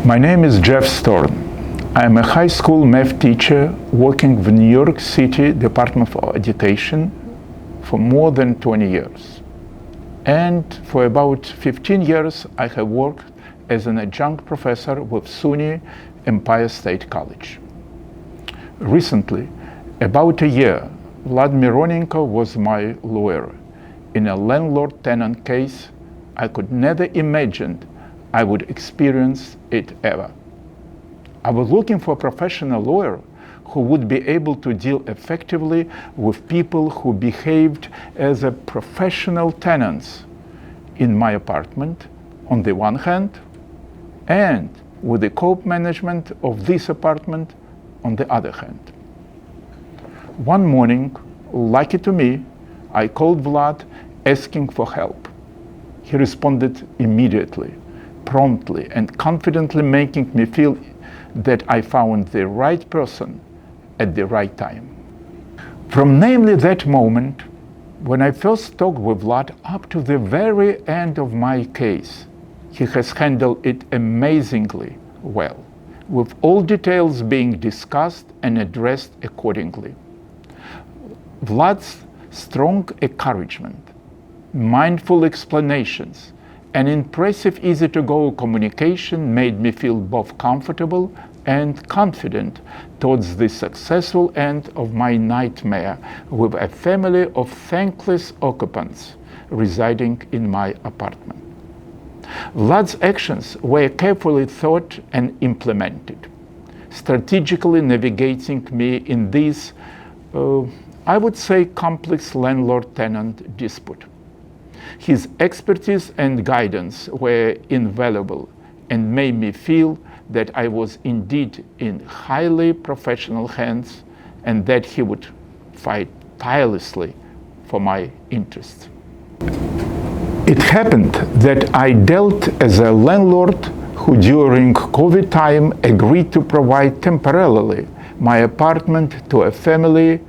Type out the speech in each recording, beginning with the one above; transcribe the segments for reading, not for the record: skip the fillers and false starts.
My name is Jeff Storn. I'm a high school math teacher working with New York City Department of Education for more than 20 years. And for about 15 years, I have worked as an adjunct professor with SUNY Empire State College. Recently, about a year, Vladimir Mironenko was my lawyer in a landlord-tenant case. I could never imagine I would experience it ever. I was looking for a professional lawyer who would be able to deal effectively with people who behaved as a professional tenants in my apartment on the one hand, and with the co-management of this apartment on the other hand. One morning, lucky to me, I called Vlad asking for help. He responded immediately, promptly, and confidently, making me feel that I found the right person at the right time. From namely that moment, when I first talked with Vlad up to the very end of my case, he has handled it amazingly well, with all details being discussed and addressed accordingly. Vlad's strong encouragement, mindful explanations, and impressive easy-to-go communication made me feel both comfortable and confident towards the successful end of my nightmare with a family of thankless occupants residing in my apartment. Vlad's actions were carefully thought and implemented, strategically navigating me in this, I would say, complex landlord-tenant dispute. His expertise and guidance were invaluable and made me feel that I was indeed in highly professional hands and that he would fight tirelessly for my interests. It happened that I dealt as a landlord who during COVID time agreed to provide temporarily my apartment to a family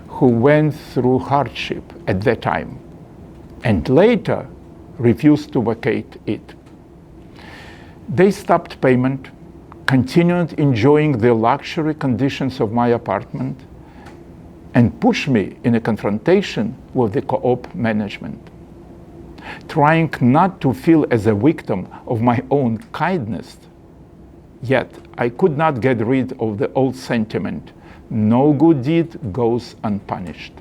who went through hardship at that time and later refused to vacate it. They stopped payment, continued enjoying the luxury conditions of my apartment, and pushed me in a confrontation with the co-op management. Trying not to feel as a victim of my own kindness, yet I could not get rid of the old sentiment, no good deed goes unpunished.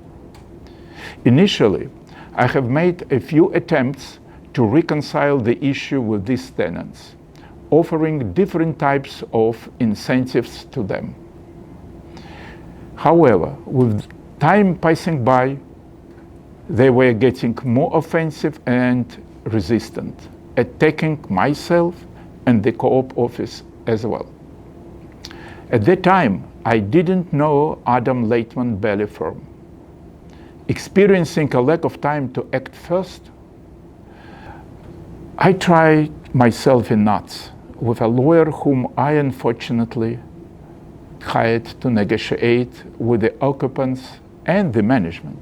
Initially, I have made a few attempts to reconcile the issue with these tenants, offering different types of incentives to them. However, with time passing by, they were getting more offensive and resistant, attacking myself and the co-op office as well. At that time, I didn't know Adam Leitman Bailey firm. Experiencing a lack of time to act first, I tried myself in knots with a lawyer whom I unfortunately hired to negotiate with the occupants and the management.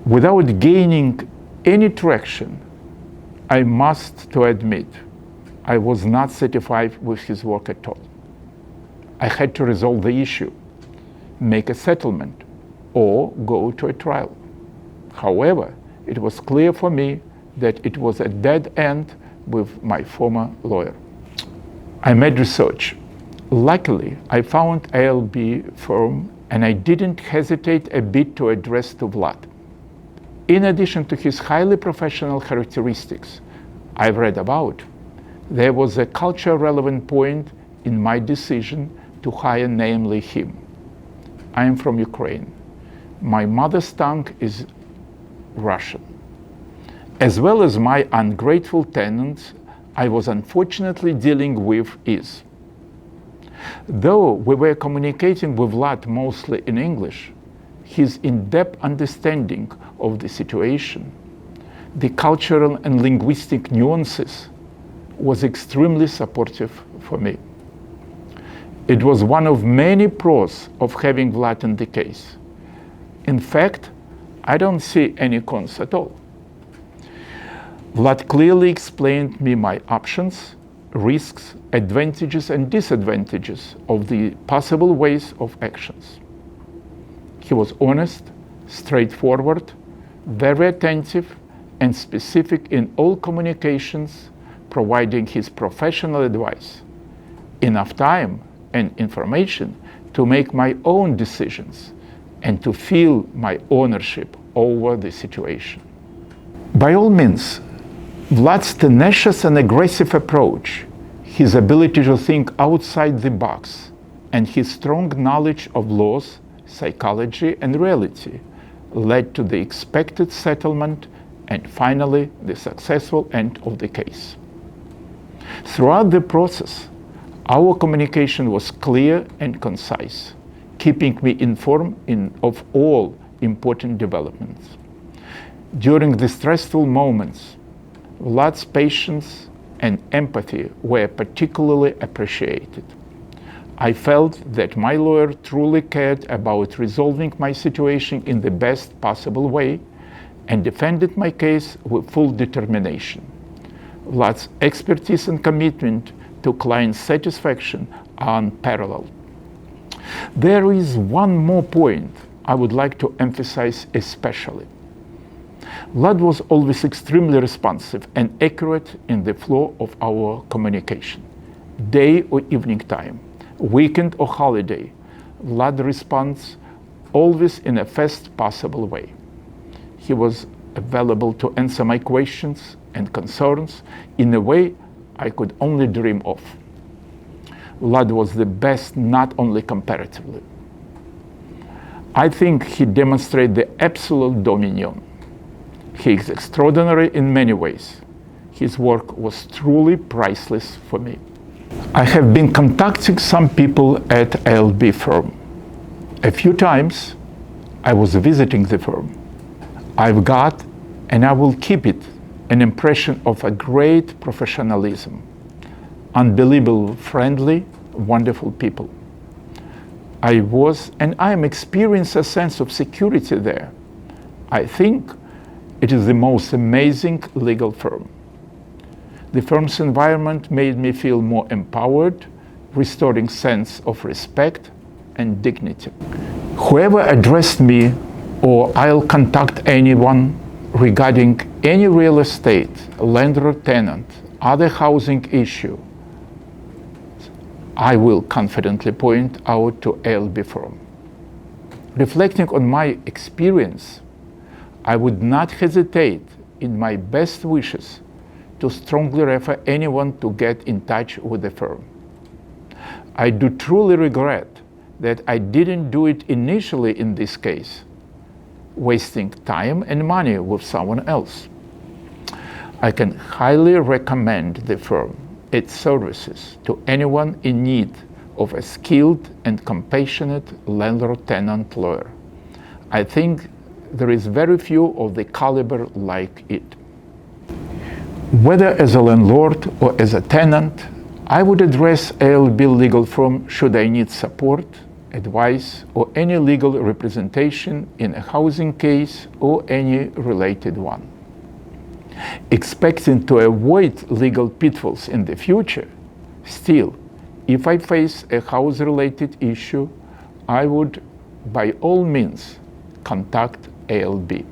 Without gaining any traction, I must to admit, I was not satisfied with his work at all. I had to resolve the issue, make a settlement, or go to a trial. However, it was clear for me that it was a dead end with my former lawyer. I made research. Luckily, I found ALB firm and I didn't hesitate a bit to address to Vlad. In addition to his highly professional characteristics I've read about, there was a culture relevant point in my decision to hire namely him. I am from Ukraine. My mother's tongue is Russian. As well as my ungrateful tenants, I was unfortunately dealing with is. Though we were communicating with Vlad mostly in English, his in-depth understanding of the situation, the cultural and linguistic nuances, was extremely supportive for me. It was one of many pros of having Vlad in the case. In fact, I don't see any cons at all. Vlad clearly explained me my options, risks, advantages and disadvantages of the possible ways of actions. He was honest, straightforward, very attentive, and specific in all communications, providing his professional advice, enough time and information to make my own decisions and to feel my ownership over the situation. By all means, Vlad's tenacious and aggressive approach, his ability to think outside the box, and his strong knowledge of laws, psychology, and reality led to the expected settlement and finally the successful end of the case. Throughout the process, our communication was clear and concise, keeping me informed of all important developments. During the stressful moments, Vlad's patience and empathy were particularly appreciated. I felt that my lawyer truly cared about resolving my situation in the best possible way and defended my case with full determination. Vlad's expertise and commitment to client satisfaction are unparalleled. There is one more point I would like to emphasize especially. Vlad was always extremely responsive and accurate in the flow of our communication. Day or evening time, weekend or holiday, Vlad responds always in a fast possible way. He was available to answer my questions and concerns in a way I could only dream of. Vlad was the best not only comparatively. I think he demonstrated the absolute dominion. He is extraordinary in many ways. His work was truly priceless for me. I have been contacting some people at ALB firm. A few times I was visiting the firm. I've got, and I will keep it, an impression of a great professionalism, unbelievable, friendly, wonderful people. I was and I am experiencing a sense of security there. I think it is the most amazing legal firm. The firm's environment made me feel more empowered, restoring sense of respect and dignity. Whoever addressed me, or I'll contact anyone regarding any real estate, landlord-tenant, other housing issue, I will confidently point out to ALB firm. Reflecting on my experience, I would not hesitate in my best wishes to strongly refer anyone to get in touch with the firm. I do truly regret that I didn't do it initially in this case, wasting time and money with someone else. I can highly recommend the firm, its services, to anyone in need of a skilled and compassionate landlord-tenant lawyer. I think there is very few of the caliber like it. Whether as a landlord or as a tenant, I would address ALB legal firm should I need support, advice, or any legal representation in a housing case or any related one. Expecting to avoid legal pitfalls in the future, still, if I face a house-related issue, I would by all means contact ALB.